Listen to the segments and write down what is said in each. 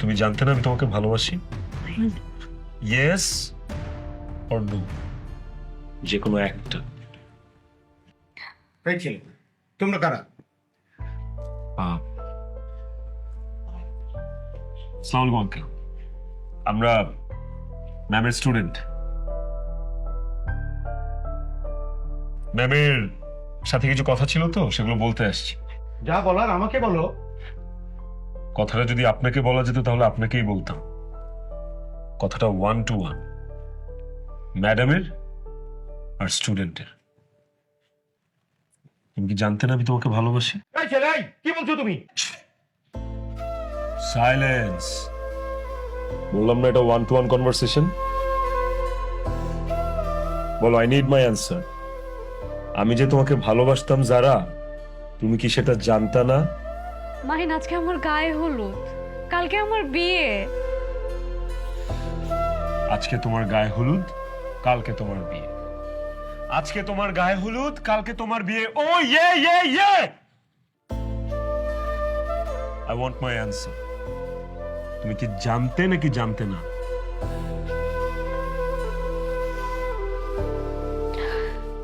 তুমি জানতে না আমি তোমাকে ভালোবাসি? ইয়েস অর নো, যে কোনো একটা। এই ছেলে, তোমরা কারা? আসসালামু আলাইকুম আঙ্কেল, আমরা ম্যামের স্টুডেন্ট। ম্যামের সাথে কিছু কথা ছিল তো, সেগুলো বলতে আসছি। যা বলার আমাকে বলো। কথাটা যদি আপনাকে বলা যেত তাহলে আপনাকেই বলতাম। কথাটা 1 to 1 ম্যাডামের আর স্টুডেন্টের। তুমি কি জানতে না আমি তোমাকে ভালোবাসি? এই ছেলে, এই, কি বলছো তুমি? সাইলেন্স। বললাম না এটা 1 to 1 কনভারসেশন। বলো, আই নিড মাই অ্যান্সার। আমি যে তোমাকে ভালোবাসতাম যারা, তুমি কি সেটা জানতা না? মাহিন, আজকে আমার গায়ে হলুদ, কালকে আমার বিয়ে। আজকে তোমার গায়ে হলুদ, কালকে তোমার বিয়ে। আজকে তোমার গায়ে হলুদ, কালকে তোমার বিয়ে। ও ইয়ে ইয়ে ইয়ে, আই ওয়ান্ট মাই অ্যান্সার। তুমি কি জানতে নাকি জানতে না?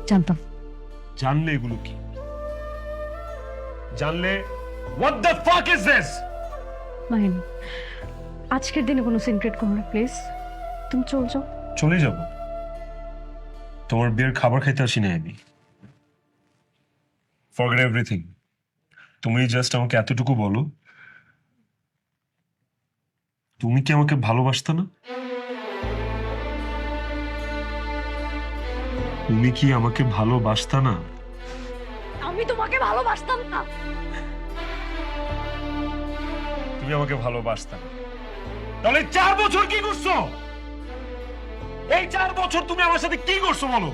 জানতাম। জানলে এগুলো কি? জানলে what the fuck is this? Mahin, আজকের দিনে কোনো সিক্রেট করো না প্লিজ। তুমি চল যাও। চলে যাব? তোমার বিয়ের খাবার খাইতে আসি না আমি। Forget everything. তুমি জাস্ট আমাকে এতটুকু বলো, তুমি কি আমাকে ভালোবাসতে না? তুমি কি আমাকে ভালোবাসতে না? আমি তোমাকে ভালোবাসতাম না। তুমি আমাকে ভালোবাসতে না, তাহলে 4 বছর কি করছো? এই 4 বছর তুমি আমার সাথে কি করছো বলো?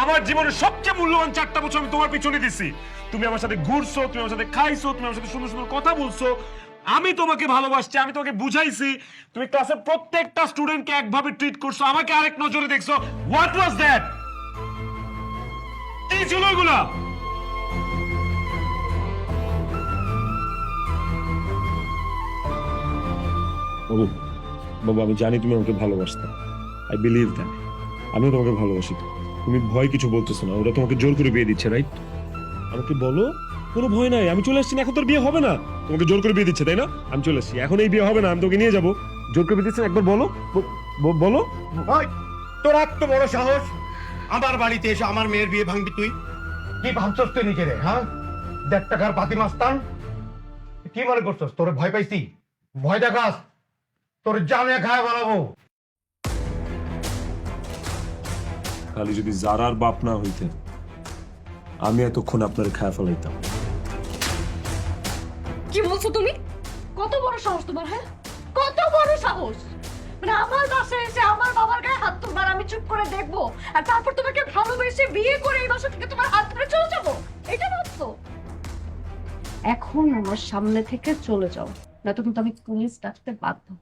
আমার জীবনের সবচেয়ে মূল্যবান 4টা বছর আমি তোমার পিছনে দিছি। তুমি আমার সাথে ঘুরছো, তুমি আমার সাথে খাইছো, তুমি আমার সাথে সুন্দর সুন্দর কথা বলছো। আমি তোমাকে ভালোবাসছি, আমি তোমাকে বুঝাইছি। তুমি ক্লাসের প্রত্যেকটা স্টুডেন্টকে একভাবে ট্রিট করছো, আমাকে আরেক নজরে দেখছো। What was that? কি ছিল এগুলা? বাবু, বাবু, আমি জানি তুমি আমাকে ভালোবাসতে। I believe that. আমিও তোমাকে ভালোবাসি। তুমি ভয় কিছু বলতেছো না, ওরা তোমাকে জোর করে বিয়ে দিচ্ছে, রাইট? আমাকে বলো, কোনো ভয় নাই, আমি চলে আসছি না। এখন তোর বিয়ে হবে না, তোমাকে জোর করে বিয়ে দিচ্ছে, তাই না? আমি চলে আসছি, এখন এই বিয়ে হবে না, আমি তোকে নিয়ে যাবো। জোর করে বিয়ে দিচ্ছেন, একবার বলো, বলো। ওই, তোর এত বড় সাহস আমার বাড়িতে এসে আমার মেয়ের বিয়ে ভাঙবি তুই? কি ভাবছস তুই নিজেরে? হ্যাঁ, 1.5 টাকার পাতি মাস্তান। কি মনে করছস তোরে ভয় পাইছি? ভয় দেখাস, তোর জানে খায় বানাবো। খালি যদি জারার বাপ না হইতেন, আমি এতক্ষণ আপনার খায়া ফেলাইতাম। কি বলছো তুমি? কত বড় সাহস তোমার? হ্যাঁ, কত বড় সাহস! মানে আমার বাসায় এসে আমার বাবার গায়ে হাত তুলবার আমি চুপ করে দেখবো, আর তারপর তোমাকে ভালোবেসে বিয়ে করে এই বাসা থেকে তোমার হাত ধরে চলে যাবো? এটা ভাবছো? এখন আমার সামনে থেকে চলে যাও, না তো কিন্তু আমি পুলিশ ডাকতে বাধ্য হব।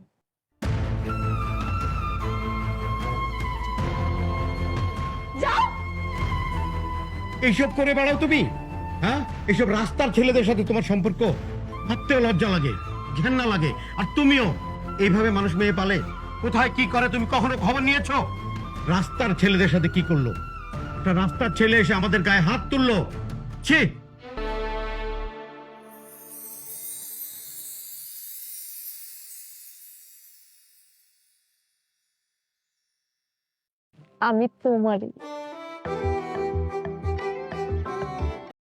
যাও। এইসব করে বেড়াও তুমি? হ্যাঁ, এইসব রাস্তার ছেলেদের সাথে তোমার সম্পর্ক? ভাবতেও লজ্জা লাগে, ঘেন্না লাগে। আর তুমিও এইভাবে মানুষ মেয়ে পালে? কোথায় কি করে তুমি কখনো খবর নিয়েছো? রাস্তার ছেলেদের সাথে কি করলো? একটা রাস্তার ছেলে এসে আমাদের গায়ে হাত তুললো। ছি! আমি তোমারই।